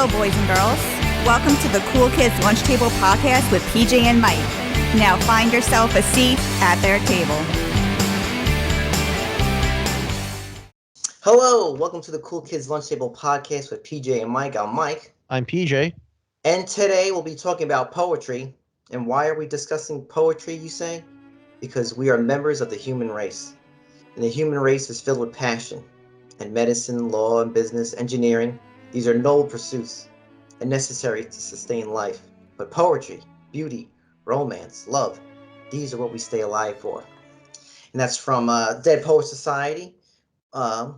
Hello, boys and girls. Welcome to the Cool Kids Lunch Table Podcast with PJ and Mike. Now find yourself a seat at their table. Hello, welcome to the Cool Kids Lunch Table Podcast with PJ and Mike. I'm Mike. I'm PJ. And today we'll be talking about poetry. And why are we discussing poetry, you say? Because we are members of the human race. And the human race is filled with passion. And medicine, law, and business, engineering, these are noble pursuits and necessary to sustain life. But poetry, beauty, romance, love, these are what we stay alive for. And that's from Dead Poet Society.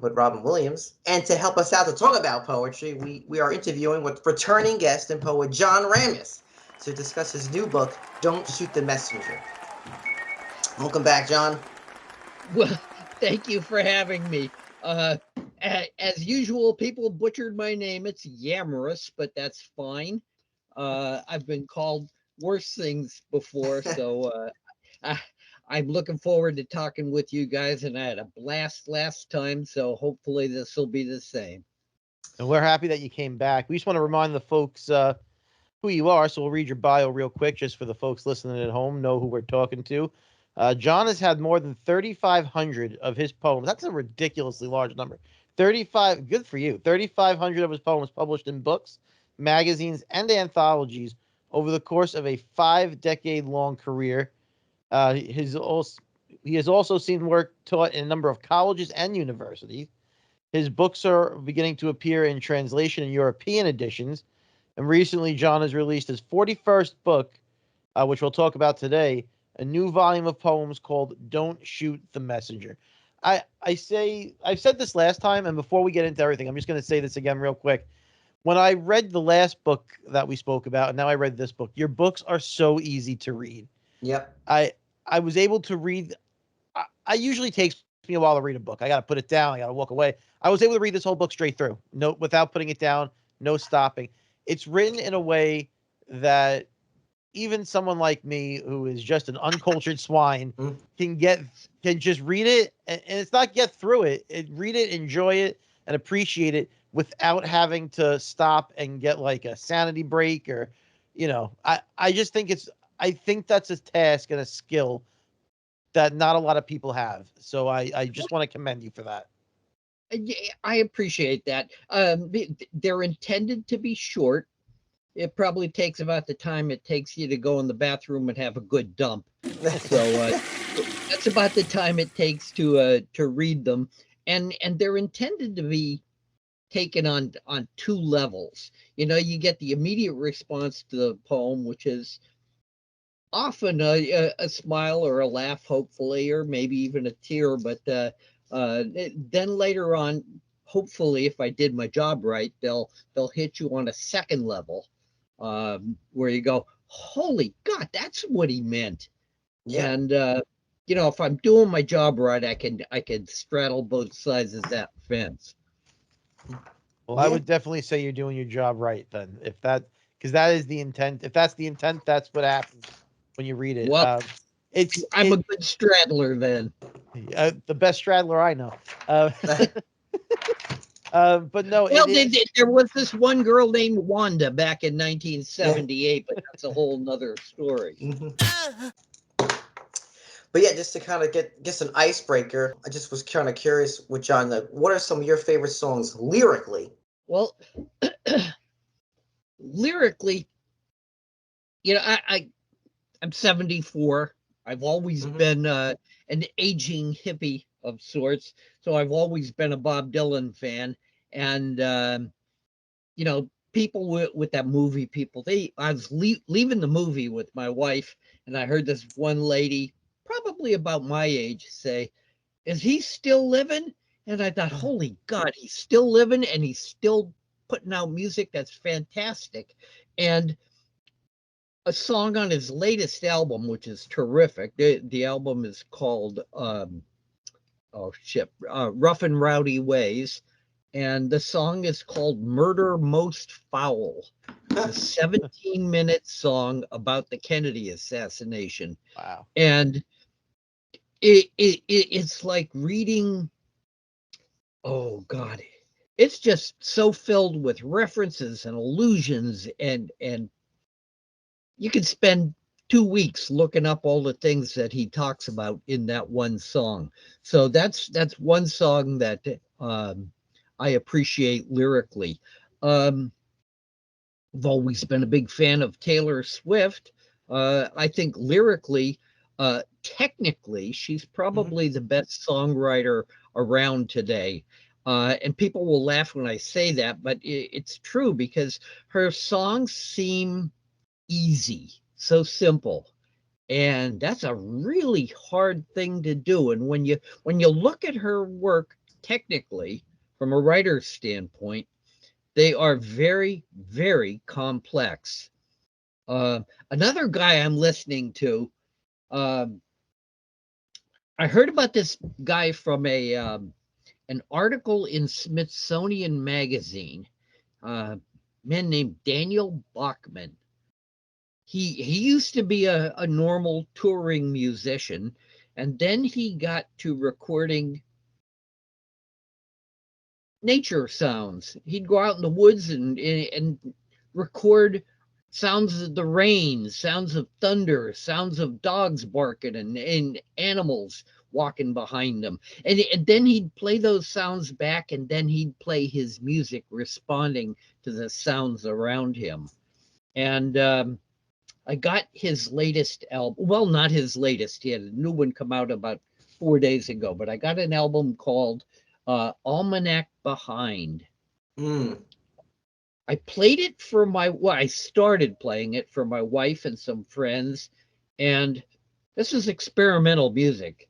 With Robin Williams. And to help us out to talk about poetry, we are interviewing with returning guest and poet John Yamrus to discuss his new book, Don't Shoot the Messenger. Welcome back, John. Well, thank you for having me. As usual, people butchered my name. It's Yamrus, but that's fine. I've been called worse things before, so I'm looking forward to talking with you guys, and I had a blast last time, so hopefully this will be the same. And we're happy that you came back. We just want to remind the folks who you are, so we'll read your bio real quick just for the folks listening at home, know who we're talking to. John has had more than 3,500 of his poems. That's a ridiculously large number. 35, good for you. 3,500 of his poems published in books, magazines, and anthologies over the course of a 5-decade-long career. He has also seen work taught in a number of colleges and universities. His books are beginning to appear in translation and European editions. And recently, John has released his 41st book, which we'll talk about today, a new volume of poems called Don't Shoot the Messenger. I've said this last time, and before we get into everything, I'm just going to say this again real quick. When I read the last book that we spoke about, and now I read this book, your books are so easy to read. Yep. I was able to read. I usually takes me a while to read a book. I got to put it down. I got to walk away. I was able to read this whole book straight through, without putting it down, no stopping. It's written in a way that even someone like me, who is just an uncultured swine, can just read it, and it's not get through it. Read it, enjoy it, and appreciate it without having to stop and get like a sanity break or, I just think I think that's a task and a skill that not a lot of people have. So I just want to commend you for that. I appreciate that. They're intended to be short. It probably takes about the time it takes you to go in the bathroom and have a good dump. So that's about the time it takes to read them. And they're intended to be taken on two levels. You get the immediate response to the poem, which is often a smile or a laugh, hopefully, or maybe even a tear. But then later on, hopefully, if I did my job right, they'll hit you on a second level, where you go, holy God, that's what he meant. Yeah. And if I'm doing my job right, I can straddle both sides of that fence. Well, I would definitely say you're doing your job right then, because that is the intent. If that's the intent, that's what happens when you read it. Well, I'm a good straddler then. The best straddler I know. But no. Well, there was this one girl named Wanda back in 1978, but that's a whole nother story. Mm-hmm. But yeah, just to kind of get an icebreaker, I just was kind of curious with John, what are some of your favorite songs lyrically? Well, lyrically, I'm 74. I've always been an aging hippie of sorts, so I've always been a Bob Dylan fan. And people with that movie, I was leaving the movie with my wife, and I heard this one lady, probably about my age, say, "Is he still living?" And I thought, holy God, he's still living, and he's still putting out music that's fantastic. And a song on his latest album, which is terrific. The album is called Rough and Rowdy Ways. And the song is called Murder Most Foul. It's a 17-minute song about the Kennedy assassination. Wow. And it's like reading, oh God, it's just so filled with references and allusions, and you could spend 2 weeks looking up all the things that he talks about in that one song. So that's one song that I appreciate lyrically. I've always been a big fan of Taylor Swift. I think lyrically, technically, she's probably the best songwriter around today. And people will laugh when I say that, but it's true because her songs seem easy, so simple. And that's a really hard thing to do. And when you look at her work technically from a writer's standpoint, they are very, very complex. Another guy I'm listening to, um, I heard about this guy from an article in Smithsonian Magazine, a man named Daniel Bachman. He used to be a normal touring musician, and then he got to recording nature sounds. He'd go out in the woods and record sounds of the rain, sounds of thunder, sounds of dogs barking, and animals walking behind them. And then he'd play those sounds back, and then he'd play his music responding to the sounds around him. And I got his latest album. Well, not his latest. He had a new one come out about 4 days ago, but I got an album called Almanac Behind. Mm. I played it for I started playing it for my wife and some friends, and this is experimental music.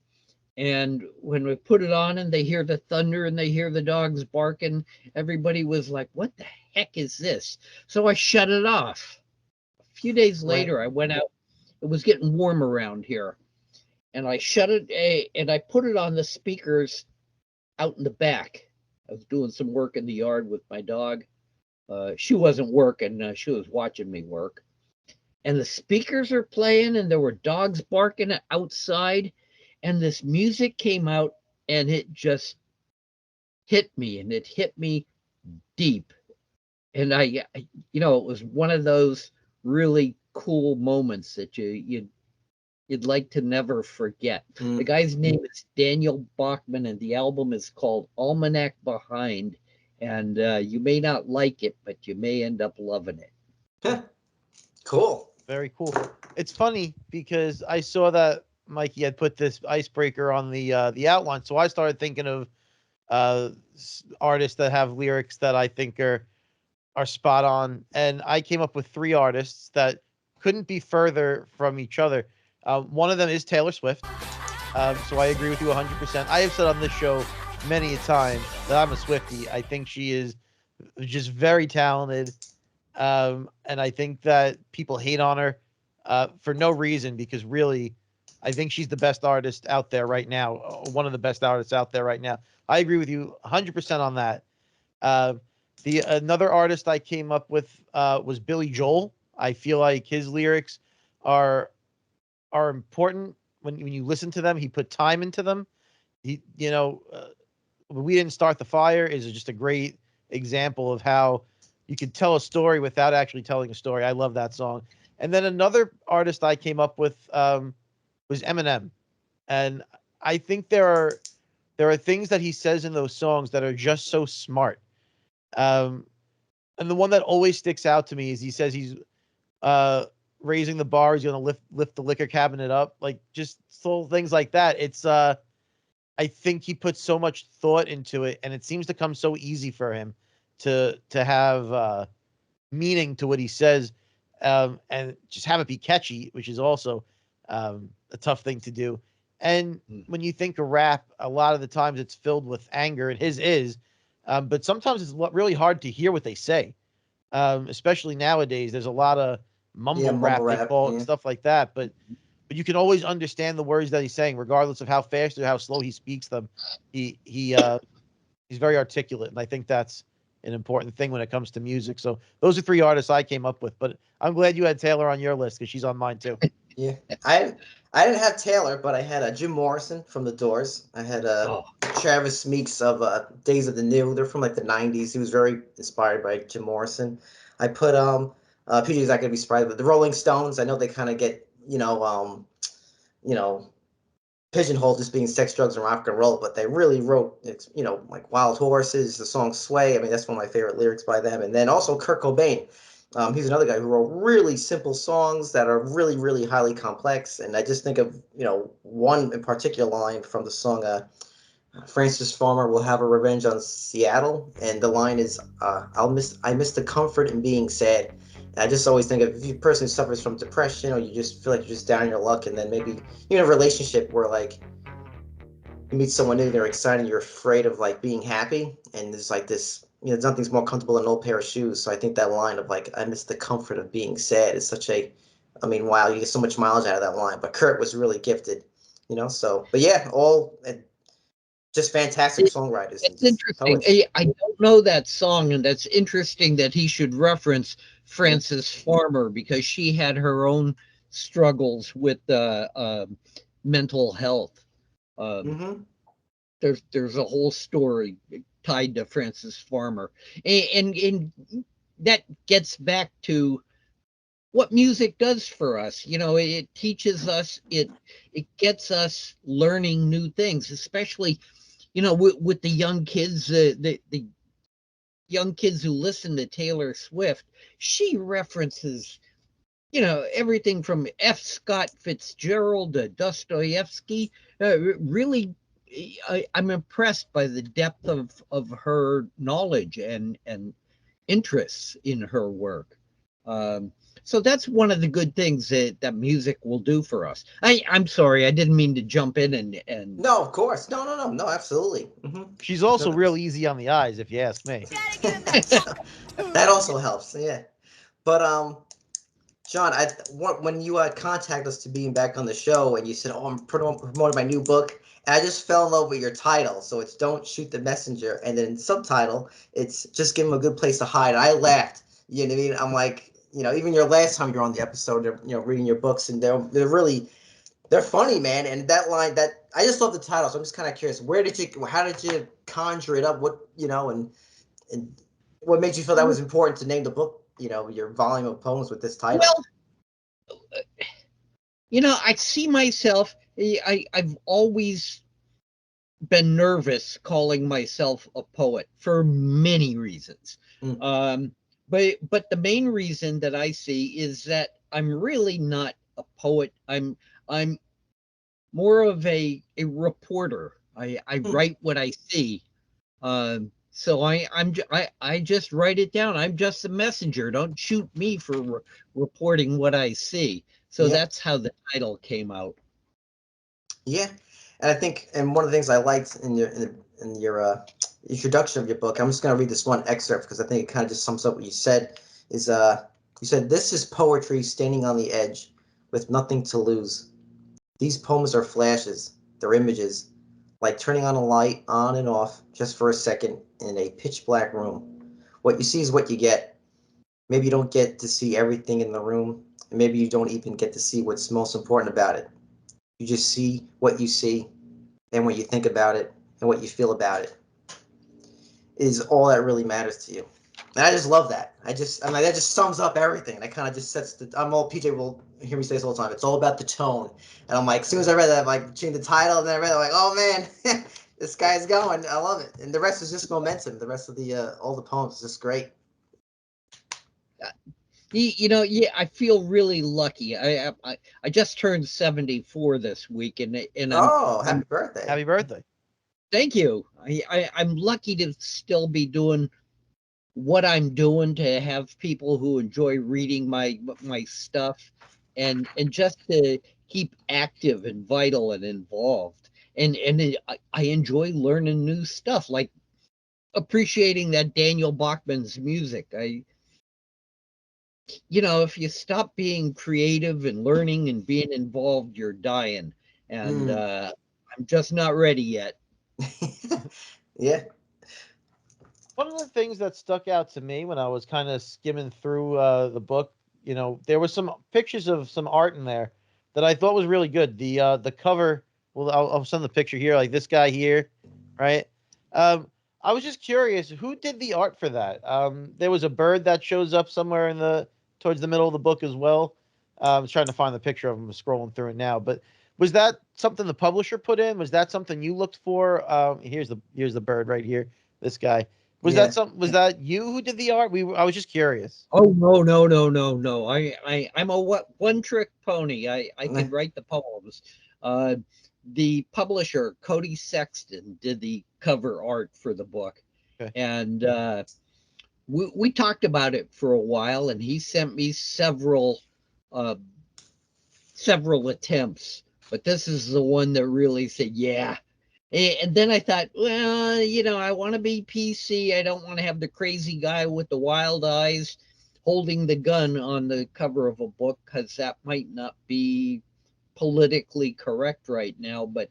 And when we put it on and they hear the thunder and they hear the dogs barking, everybody was like, "What the heck is this?" So I shut it off. A few days later, I went out. It was getting warm around here, and I shut it and I put it on the speakers out in the back. I was doing some work in the yard with my dog. She wasn't working; she was watching me work. And the speakers are playing, and there were dogs barking outside, and this music came out, and it just hit me, and it hit me deep. And it was one of those really cool moments that you'd like to never forget. The guy's name is Daniel Bachman, and the album is called Almanac Behind. And you may not like it, but you may end up loving it. Cool. Very cool. It's funny because I saw that Mikey had put this icebreaker on the outline, so I started thinking of artists that have lyrics that I think are spot on, and I came up with 3 artists that couldn't be further from each other. One of them is Taylor Swift, so I agree with you 100%. I have said on this show many a time that I'm a Swiftie. I think she is just very talented, and I think that people hate on her for no reason, because really, I think she's the best artist out there right now, one of the best artists out there right now. I agree with you 100% on that. The another artist I came up with was Billy Joel. I feel like his lyrics are important when you listen to them. He put time into them. We Didn't Start the Fire is just a great example of how you could tell a story without actually telling a story. I love that song. And then another artist I came up with was Eminem, and I think there are things that he says in those songs that are just so smart. And the one that always sticks out to me is he says he's raising the bar, he's going to lift the liquor cabinet up, like just little things like that. It's I think he puts so much thought into it, and it seems to come so easy for him to have meaning to what he says, and just have it be catchy, which is also a tough thing to do. And when you think of rap, a lot of the times it's filled with anger, and his is, but sometimes it's really hard to hear what they say, especially nowadays. There's a lot of mumble rap, they call it, and stuff like that. But you can always understand the words that he's saying, regardless of how fast or how slow he speaks them. He's very articulate, and I think that's an important thing when it comes to music. So those are 3 artists I came up with, but I'm glad you had Taylor on your list because she's on mine too. Yeah, I didn't have Taylor, but I had Jim Morrison from The Doors. I had Oh, Travis Meeks of Days of the New. They're from like the '90s. He was very inspired by Jim Morrison. I put PJ's not gonna be surprised, but the Rolling Stones. I know they kind of get you know pigeonholed as being sex, drugs, and rock and roll, but they really wrote like Wild Horses, the song Sway. I mean, that's one of my favorite lyrics by them. And then also Kurt Cobain. He's another guy who wrote really simple songs that are really, really highly complex. And I just think of, one in particular line from the song Francis Farmer Will Have a Revenge on Seattle. And the line is, I miss the comfort in being sad. And I just always think of if you're a person who suffers from depression or you just feel like you're just down in your luck, and then maybe you're in a relationship where like you meet someone new, they're excited, you're afraid of like being happy, and there's like this, nothing's more comfortable than an old pair of shoes. So I think that line of like, I miss the comfort of being sad is such a, I mean, wow, you get so much mileage out of that line. But Kurt was really gifted, so, but yeah, all just fantastic it, songwriters and it's just interesting. poets. I don't know that song, and that's interesting that he should reference Frances Farmer because she had her own struggles with mental health. Um, Mm-hmm. there's a whole story tied to Frances Farmer, and that gets back to what music does for us. It teaches us, it gets us learning new things, especially with the young kids, the young kids who listen to Taylor Swift. She references everything from F. Scott Fitzgerald to Dostoevsky. Really, I'm impressed by the depth of her knowledge and interests in her work. Um, so that's one of the good things that music will do for us. I'm sorry, I didn't mean to jump in and No, of course. No, no, no, no, absolutely. She's No, also real easy on the eyes, if you ask me. that also helps. Yeah. But John, when you contacted us to being back on the show, and you said, "Oh, I'm promoting my new book," and I just fell in love with your title. So it's "Don't Shoot the Messenger," and then subtitle, it's "Just Give him a Good Place to Hide." And I laughed. You know what I mean? I'm like, even your last time you're on the episode, reading your books, and they're funny, man. And that line, that I just love the title. So I'm just kind of curious, how did you conjure it up? What and what made you feel that was important to name the book? Your volume of poems with this title. well, I see myself. I've always been nervous calling myself a poet for many reasons. Mm. But the main reason that I see is that I'm really not a poet. I'm more of a reporter. I Hmm. write what I see. So I just write it down. I'm just a messenger. Don't shoot me for reporting what I see. So Yeah. that's how the title came out. Yeah, and I think, and one of the things I liked in your introduction of your book, I'm just going to read this one excerpt because I think it kind of just sums up what you said. Is You said, "This is poetry standing on the edge, with nothing to lose. These poems are flashes, they're images, like turning on a light on and off just for a second in a pitch black room. What you see is what you get. Maybe you don't get to see everything in the room, and maybe you don't even get to see what's most important about it. You just see what you see, and what you think about it, and what you feel about it is all that really matters to you." And I just love that. I mean, that just sums up everything. That kind of just sets the. PJ will hear me say this all the time. It's all about the tone. And I'm like, as soon as I read that, I'm like, between the title and then I read it, I'm like, oh man, this guy's going. I love it. And the rest is just momentum. The rest of all the poems is just great. Yeah, I feel really lucky. I just turned 74 this week, and Oh, I'm happy birthday. Happy birthday. thank you. I'm lucky to still be doing what I'm doing, to have people who enjoy reading my stuff, and just to keep active and vital and involved. I enjoy learning new stuff, like appreciating that Daniel Bachman's music. If you stop being creative and learning and being involved, you're dying. And Mm. I'm just not ready yet. Yeah. One of the things that stuck out to me when I was kind of skimming through the book, there was some pictures of some art in there that I thought was really good. The cover. Well, I'll send the picture here, like this guy here, right? I was just curious, who did the art for that? There was a bird that shows up somewhere towards the middle of the book as well. I was trying to find the picture of him, scrolling through it now. But was that something the publisher put in? Was that something you looked for? Here's the bird right here. This guy. Was Yeah. Was that you who did the art? I was just curious. Oh no. I'm a one trick pony. I can write the poems. The publisher, Cody Sexton, did the cover art for the book. Okay. And we talked about it for a while, and he sent me several attempts, but this is the one that really said, yeah. And then I thought, well, I want to be PC. I don't want to have the crazy guy with the wild eyes holding the gun on the cover of a book, because that might not be politically correct right now, but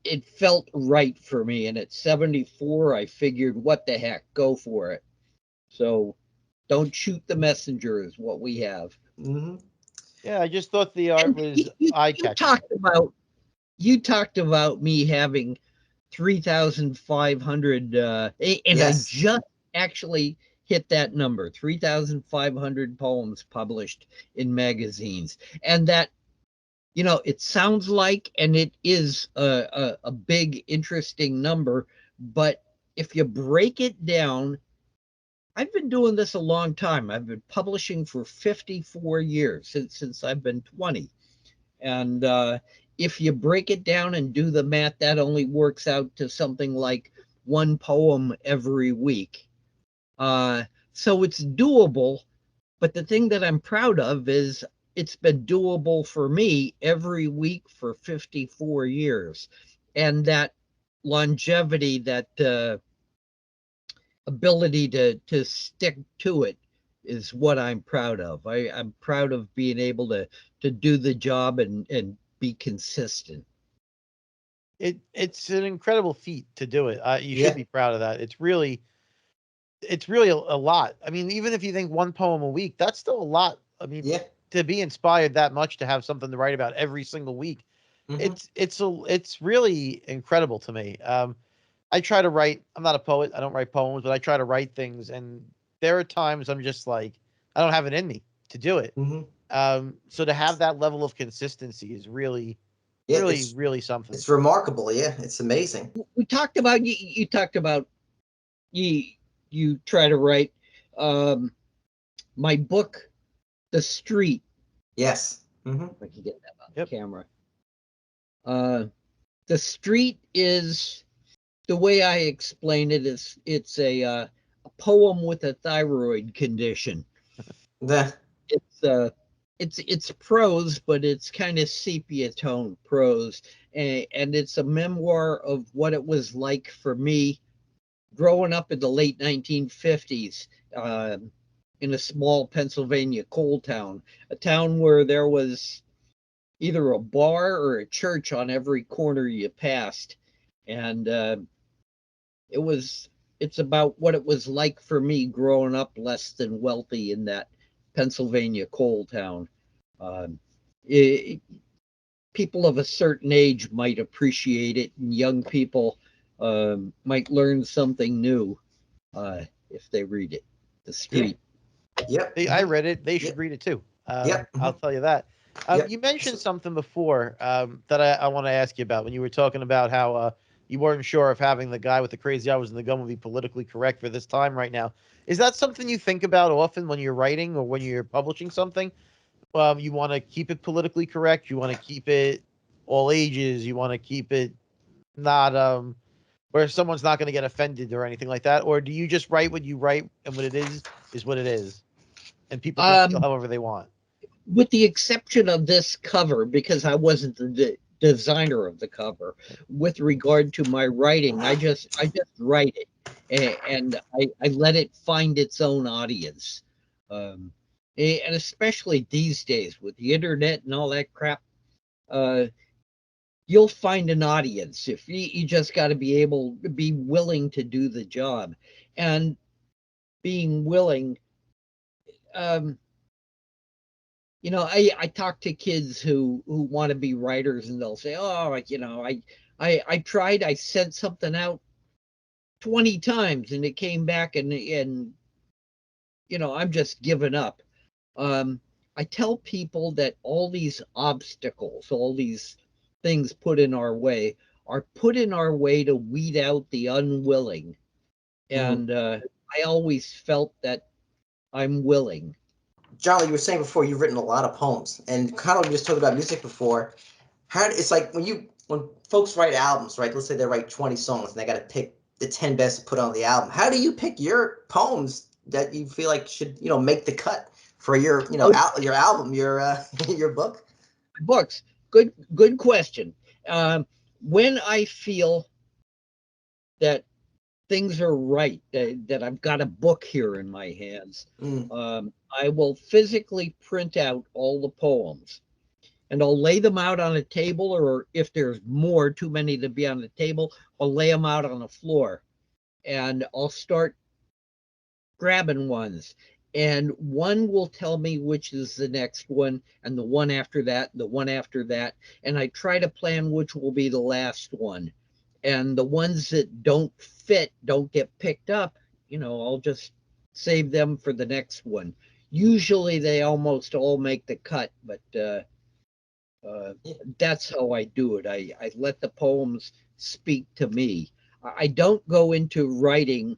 it felt right for me. And at 74, I figured, what the heck, go for it. So don't shoot the messenger is what we have. Mm-hmm. Yeah, I just thought the art was eye-catching. You talked about me having 3,500, and Yes. I just actually hit that number, 3,500 poems published in magazines. And that, it sounds like, and it is a big, interesting number, but if you break it down, I've been doing this a long time. I've been publishing for 54 years, since I've been 20. And if you break it down and do the math, that only works out to something like one poem every week. So it's doable. But the thing that I'm proud of is it's been doable for me every week for 54 years. And that longevity, that ability to stick to it is what I'm proud of. I'm proud of being able to do the job and be consistent. It's an incredible feat to do it. You Yeah. should be proud of that. It's really a lot. I mean, even if you think one poem a week, that's still a lot. I mean, Yeah. to be inspired that much to have something to write about every single week, Mm-hmm. it's really incredible to me. I try to write. I'm not a poet. I don't write poems, but I try to write things, and there are times I'm just like, I don't have it in me to do it. Mm-hmm. So to have that level of consistency is really, Yeah, really something. it's remarkable. Yeah, it's amazing. We talked about you talked about you try to write my book, The Street. Yes. Mm-hmm. If I can get that on Yep. the camera. The Street is, the way I explain it is, it's a poem with a thyroid condition. It's prose, but it's kind of sepia tone prose, and it's a memoir of what it was like for me growing up in the late 1950s in a small Pennsylvania coal town, a town where there was either a bar or a church on every corner you passed, and it's about what it was like for me growing up less than wealthy in that Pennsylvania coal town. People of a certain age might appreciate it, and young people might learn something new if they read it. The Street. Yep. I read it. They should read it too. Yep. I'll tell you that. Yep. You mentioned something before that I want to ask you about when you were talking about how you weren't sure if having the guy with the crazy eyes in the gun would be politically correct for this time right now. Is that something you think about often when you're writing or when you're publishing something? You want to keep it politically correct. You want to keep it all ages. You want to keep it not where someone's not going to get offended or anything like that. Or do you just write what you write and what it is what it is, and people can feel however they want? With the exception of this cover, because I wasn't the designer of the cover, with regard to my writing, I just write it, and I let it find its own audience. And especially these days with the internet and all that crap, you'll find an audience. If you just got to be willing to do the job, and being willing. I talk to kids who want to be writers, and they'll say, "Oh, I tried. I sent something out 20 times, and it came back, and I'm just giving up." Um, I tell people that all these obstacles, all these things put in our way, are put in our way to weed out the unwilling. Mhm. And I always felt that I'm willing. John, like you were saying before, you've written a lot of poems, and kind of we just talked about music before. How it's like when folks write albums, right? Let's say they write 20 songs and they got to pick the 10 best to put on the album. How do you pick your poems that you feel like should make the cut for your Oh, your album, your your book? books. Good question. When I feel that things are right, that I've got a book here in my hands, Mm, I will physically print out all the poems, and I'll lay them out on a table, or if there's too many to be on the table, I'll lay them out on the floor, and I'll start grabbing ones. And one will tell me which is the next one, and the one after that, the one after that. And I try to plan which will be the last one. And the ones that don't fit, don't get picked up, I'll just save them for the next one. Usually they almost all make the cut, but uh, yeah. that's how I do it. I let the poems speak to me. I don't go into writing.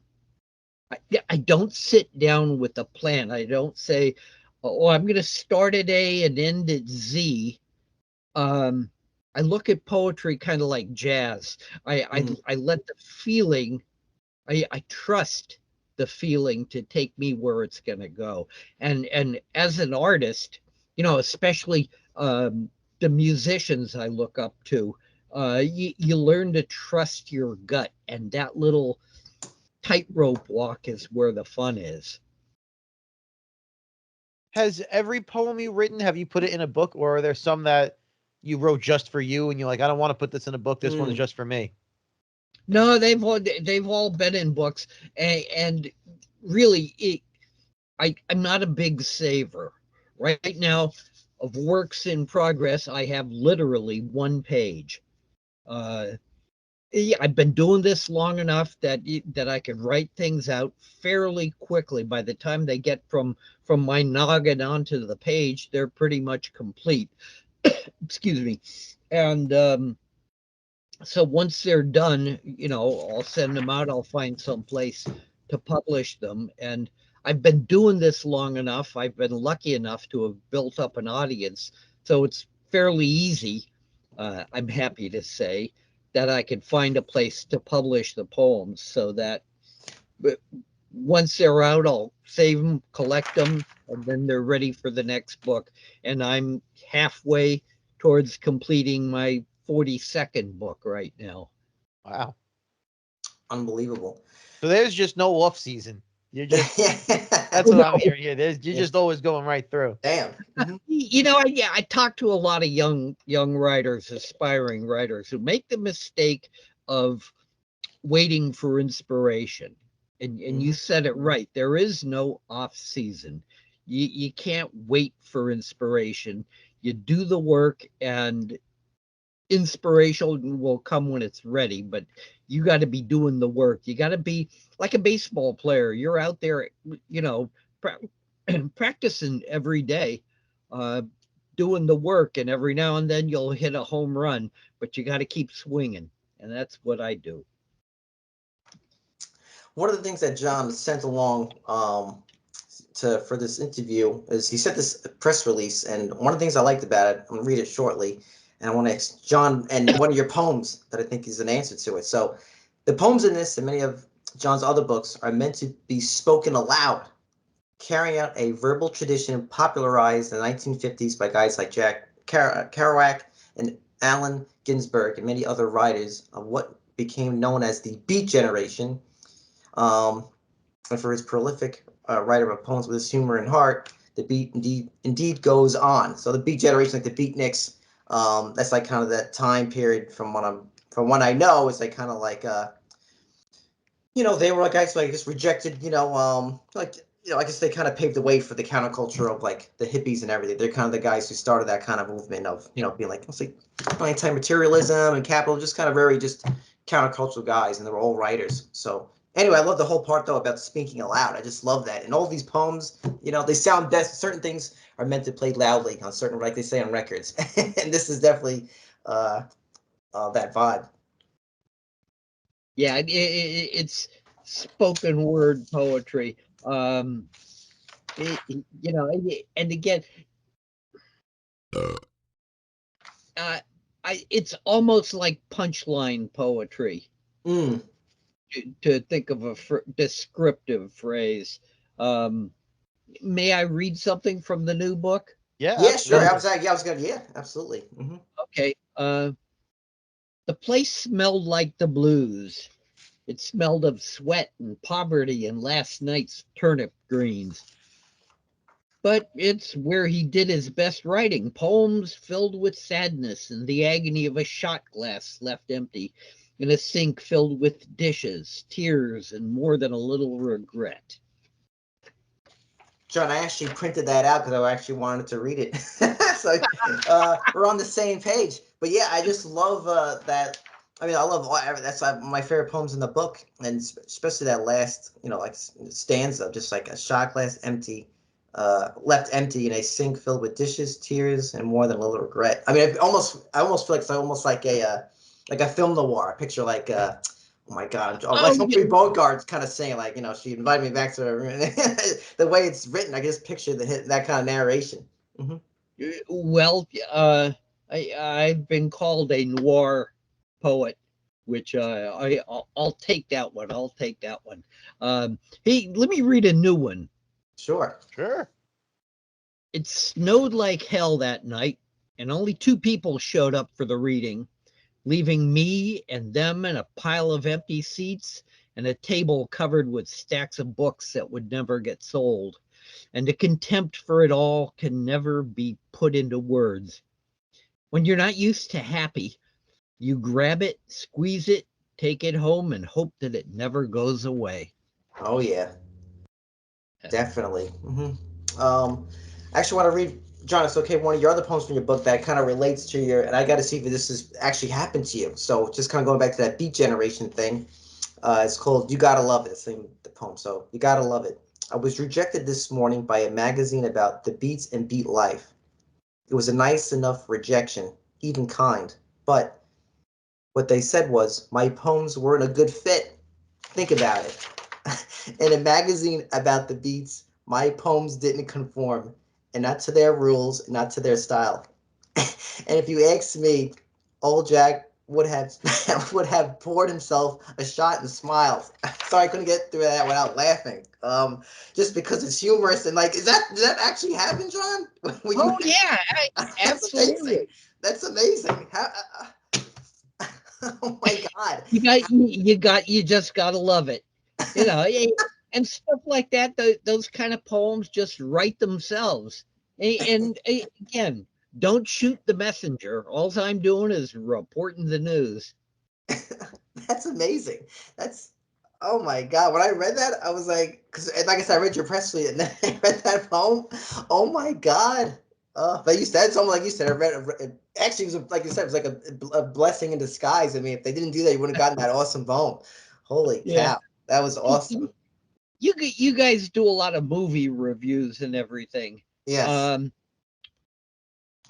I don't sit down with a plan. I don't say, "Oh, I'm going to start at A and end at Z." Um, I look at poetry kind of like jazz. Mm, I let the feeling. I trust the feeling to take me where it's going to go. And as an artist, especially the musicians I look up to, you learn to trust your gut, and that little tightrope walk is where the fun is. Has every poem you written, have you put it in a book, or are there some that you wrote just for you and you're like, I don't want to put this in a book. This one is mm. just for me. No, they've all been in books, and really, I'm not a big saver. Right now, of works in progress, I have literally one page. Uh, yeah, I've been doing this long enough that I can write things out fairly quickly. By the time they get from my noggin onto the page, they're pretty much complete. Excuse me. And so once they're done, I'll send them out. I'll find some place to publish them. And I've been doing this long enough. I've been lucky enough to have built up an audience. So it's fairly easy, I'm happy to say, that I can find a place to publish the poems, so that once they're out, I'll save them, collect them, and then they're ready for the next book. And I'm halfway towards completing my 42nd book right now. Wow. Unbelievable. So there's just no off season. You're just, that's Oh, what I'm no. hearing here. You're Yeah. just always going right through. Damn. Mhm. I talk to a lot of young writers, aspiring writers, who make the mistake of waiting for inspiration. And you Mhm. said it right. There is no off season. You can't wait for inspiration. You do the work, and inspiration will come when it's ready, but you got to be doing the work. You got to be like a baseball player. You're out there, you know, pra- practicing every day, uh, doing the work, and every now and then you'll hit a home run, but you got to keep swinging. And that's what I do. One of the things that John sent along to for this interview is he sent this press release, and one of the things I liked about it, I'm gonna read it shortly, and I want to ask John and one of your poems that I think is an answer to it. So, the poems in this and many of John's other books are meant to be spoken aloud, carrying out a verbal tradition popularized in the 1950s by guys like Jack Kerouac and Allen Ginsberg and many other writers of what became known as the Beat Generation. Um, and for his prolific writer of poems with his humor and heart, the beat indeed goes on. So the Beat Generation, like the Beatniks, that's like kind of that time period from what I know. It's like kind of like they were like guys like just rejected, like I guess they kind of paved the way for the counterculture of like the hippies and everything. They're kind of the guys who started that kind of movement of, being like, let's say, anti-materialism and capital, just kind of very just countercultural guys, and they were all writers. So anyway, I love the whole part though about speaking aloud. I just love that. And all these poems, they sound best. Certain things are meant to play loudly on certain, like they say on records, and this is definitely that vibe. Yeah, it's spoken word poetry. And again, it's almost like punchline poetry. Mm. To think of a descriptive phrase. May I read something from the new book? Yeah, sure. Absolutely. I was gonna. Yeah, absolutely. Mm-hmm. Okay. The place smelled like the blues. It smelled of sweat and poverty and last night's turnip greens. But it's where he did his best writing, poems filled with sadness and the agony of a shot glass left empty, in a sink filled with dishes, tears, and more than a little regret. John, I actually printed that out because I actually wanted to read it. So we're on the same page. But yeah, I just love that. I mean, I love that's my favorite poems in the book, and especially that last, like stanza, just like a shot glass empty, left empty in a sink filled with dishes, tears, and more than a little regret. I mean, I almost feel like it's almost like a film noir. I picture like. Oh my God! Like Humphrey Bogart's kind of saying, like, she invited me back to her room. The way it's written, I just picture that kind of narration. Mm-hmm. Well, I've been called a noir poet, which I'll take that one. I'll take that one. Hey, let me read a new one. Sure. It snowed like hell that night, and only 2 people showed up for the reading, leaving me and them in a pile of empty seats and a table covered with stacks of books that would never get sold. And the contempt for it all can never be put into words. When you're not used to happy, you grab it, squeeze it, take it home, and hope that it never goes away. Oh yeah, definitely. Mm-hmm. I actually want to read, John. It's okay. One of your other poems from your book that kind of relates to your, and I got to see if this has actually happened to you. So just kind of going back to that Beat Generation thing. It's called "You Gotta Love It." It's the poem. So you gotta love it. I was rejected this morning by a magazine about the beats and beat life. It was a nice enough rejection, even kind, but what they said was my poems weren't a good fit. Think about it. In a magazine about the beats, my poems didn't conform, and not to their rules, not to their style. And if you ask me, old Jack would have would have poured himself a shot and smiled. Sorry, I couldn't get through that without laughing. Just because it's humorous and like, did that actually happen, John? Oh yeah, That's amazing. absolutely. That's amazing. Oh my God. You just gotta love it. And stuff like that. Those kind of poems just write themselves. And again, don't shoot the messenger. All I'm doing is reporting the news. That's amazing. That's Oh my God. When I read that, I was like, because like I said, I read your press release and then I read that poem. Oh my God. But you said something like you said. Actually, it was like you said, it was like a blessing in disguise. I mean, if they didn't do that, you wouldn't have gotten that awesome poem. Holy Yeah. cow. That was awesome. You guys do a lot of movie reviews and everything. Yes. Um,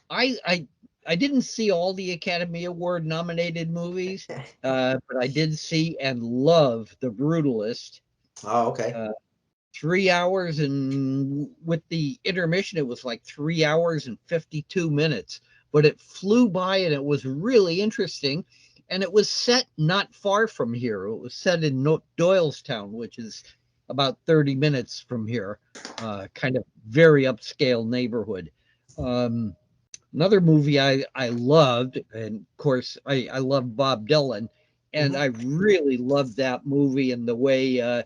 I didn't see all the Academy Award nominated movies, but I did see and love The Brutalist. Oh, okay. 3 hours, and with the intermission, it was like 3 hours and 52 minutes. But it flew by, and it was really interesting. And it was set not far from here. It was set in Doylestown, which is about 30 minutes from here, kind of very upscale neighborhood. Another movie I loved, and of course I love Bob Dylan, and Mm-hmm. I really loved that movie and the way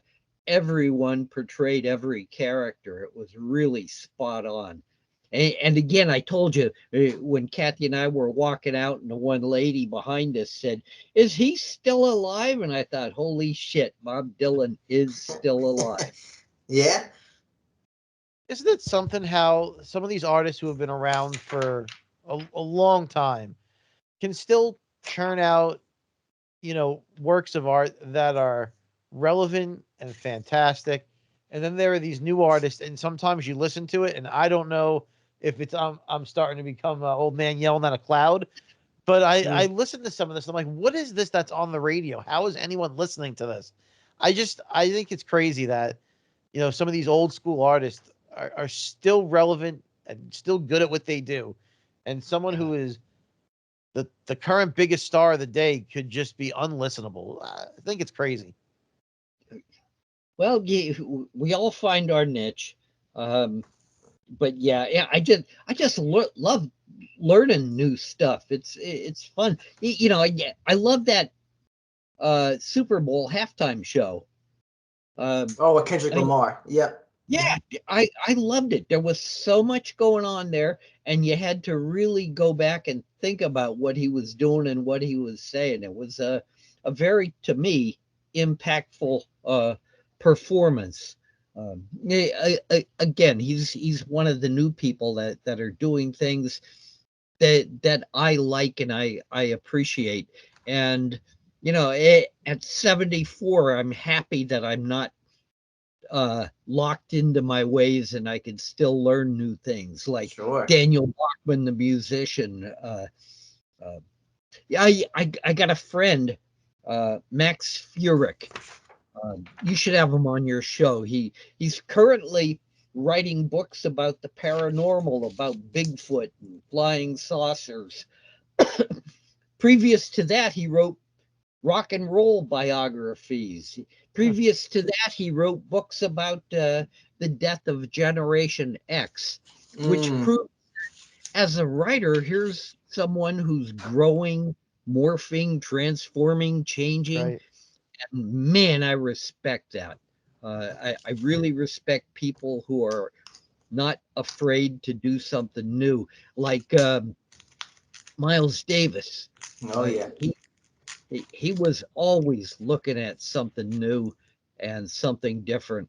everyone portrayed every character. It was really spot on. And again, I told you when Kathy and I were walking out, and the one lady behind us said, "Is he still alive?" And I thought, "Holy shit, Bob Dylan is still alive." Yeah. isn't it something how some of these artists who have been around for a long time can still churn out, works of art that are relevant and fantastic. And then there are these new artists, and sometimes you listen to it, and I don't know if it's I'm starting to become an old man yelling at a cloud, but I listen to some of this. I'm like, what is this that's on the radio? How is anyone listening to this? I think it's crazy that some of these old school artists are still relevant and still good at what they do, and someone who is the current biggest star of the day could just be unlistenable. I think it's crazy. Well, we all find our niche, but yeah, I just love learning new stuff. It's fun. I love that Super Bowl halftime show. With Kendrick I mean, Lamar. Yep. yeah, I loved it. There was so much going on there, and you had to really go back and think about what he was doing and what he was saying. It was a very, to me, impactful performance. Again, he's one of the new people that are doing things that I like and I appreciate. And at 74, I'm happy that I'm not locked into my ways and I can still learn new things, like Sure. Daniel Bachman, the musician. Yeah, I got a friend, Max Furyk. You should have him on your show. He's currently writing books about the paranormal, about Bigfoot and flying saucers. Previous to that, he wrote rock and roll biographies. Previous to that, he wrote books about the death of Generation X, which proved as a writer, here's someone who's growing, morphing, transforming, changing. Right. And man, I respect that. I really respect people who are not afraid to do something new, like Miles Davis. Oh yeah. He was always looking at something new and something different.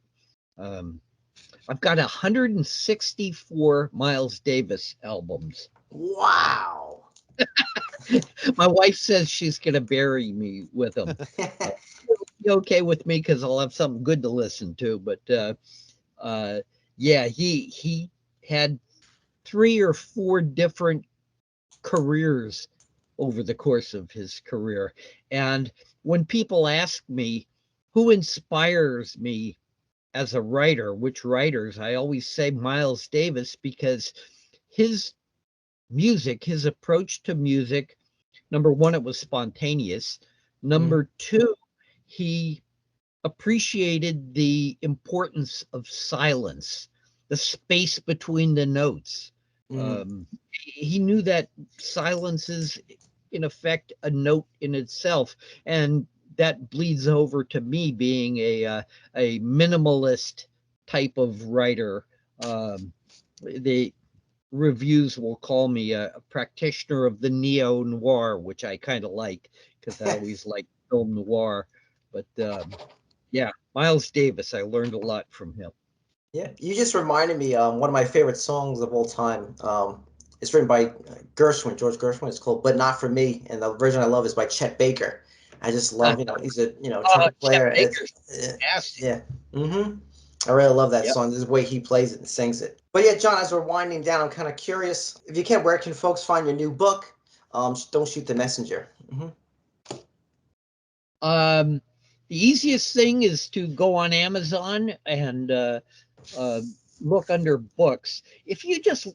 I've got 164 Miles Davis albums. Wow. My wife says she's going to bury me with them. Be okay with me because I'll have something good to listen to. But yeah, he had 3 or 4 different careers over the course of his career. And when people ask me who inspires me as a writer, which writers, I always say Miles Davis, because his music, his approach to music, number one, it was spontaneous. Number two, he appreciated the importance of silence, the space between the notes. He knew that silence is, in effect, a note in itself, and that bleeds over to me being a minimalist type of writer. The reviews will call me a practitioner of the neo noir, which I kind of like because I always like film noir. But yeah, Miles Davis, I learned a lot from him. Yeah, you just reminded me. One of my favorite songs of all time. It's written by Gershwin, George Gershwin. It's called "But Not for Me," and the version I love is by Chet Baker. I just love, he's a trumpet player. Yeah. I really love that song. This is the way he plays it and sings it. But yeah, John, as we're winding down, I'm kind of curious. If you can, where can folks find your new book? Don't Shoot the Messenger. The easiest thing is to go on Amazon and look under books. If you just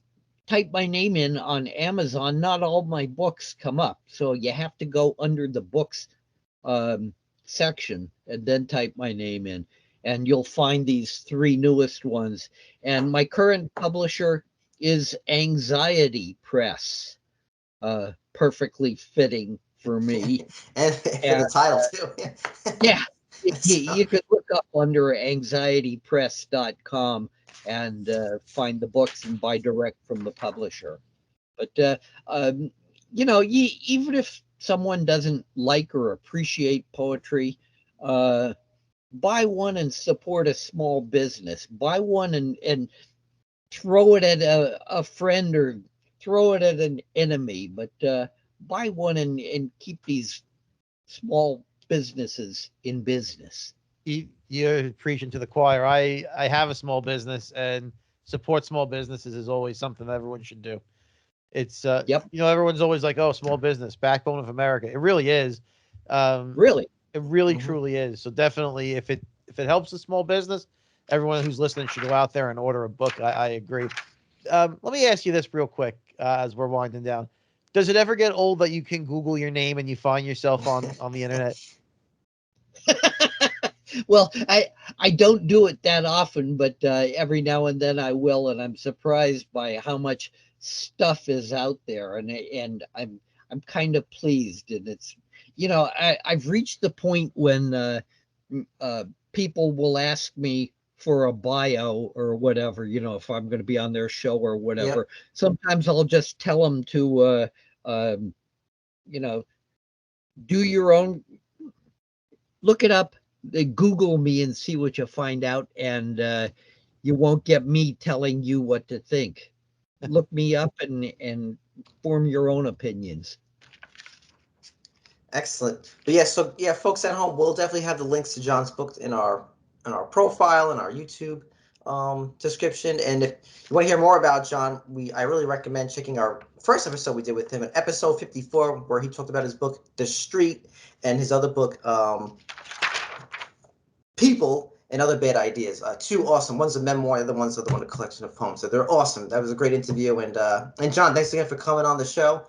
type my name in on Amazon, not all my books come up. So you have to go under the books section and then type my name in. And you'll find these 3 newest ones. And my current publisher is Anxiety Press. Perfectly fitting for me. and for the title, too. Yeah. You could look up under anxietypress.com and find the books and buy direct from the publisher. But, even if someone doesn't like or appreciate poetry, buy one and support a small business. Buy one and throw it at a friend or throw it at an enemy, but buy one and keep these small businesses in business. You're preaching to the choir. I have a small business, and support small businesses is always something that everyone should do. It's Yep. everyone's always like, oh, small business, backbone of America. It really is. Really? It really Mhm. truly is. So definitely, if it helps a small business, everyone who's listening should go out there and order a book. I agree. Let me ask you this real quick as we're winding down. Does it ever get old that you can Google your name and you find yourself on the internet? Well, I don't do it that often, but every now and then I will, and I'm surprised by how much stuff is out there, and I'm kind of pleased. And it's, I've reached the point when people will ask me for a bio or whatever, if I'm going to be on their show or whatever. Yep. Sometimes I'll just tell them to, you know, do your own, look it up, Google me and see what you find out. And you won't get me telling you what to think. Look me up and form your own opinions. Excellent. But yeah, so yeah, folks at home, we'll definitely have the links to John's book in our profile and our YouTube description. And if you want to hear more about John, I really recommend checking our first episode we did with him, at episode 54, where he talked about his book The Street and his other book People and Other Bad Ideas. Two awesome. One's a memoir, the one's a collection of poems. So they're awesome. That was a great interview. And John, thanks again for coming on the show.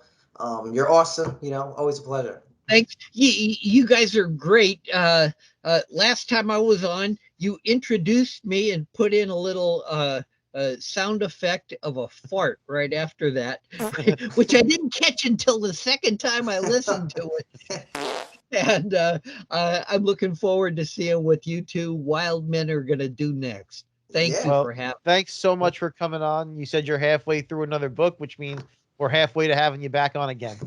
You're awesome. Always a pleasure. Thanks. You guys are great. Last time I was on, you introduced me and put in a little sound effect of a fart right after that, which I didn't catch until the second time I listened to it. And I'm looking forward to seeing what you two wild men are going to do next. Thank you for having me. Thanks so much for coming on. You said you're halfway through another book, which means we're halfway to having you back on again.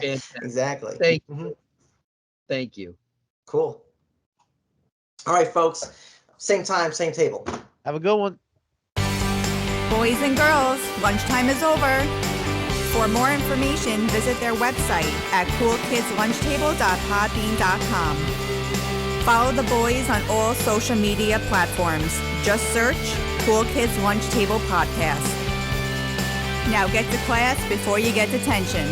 Exactly. Thank you. Thank you. Cool. All right, folks. Same time, same table. Have a good one. Boys and girls, lunchtime is over. For more information, visit their website at coolkidslunchtable.podbean.com. Follow the boys on all social media platforms. Just search Cool Kids Lunch Table Podcast. Now get to class before you get detention.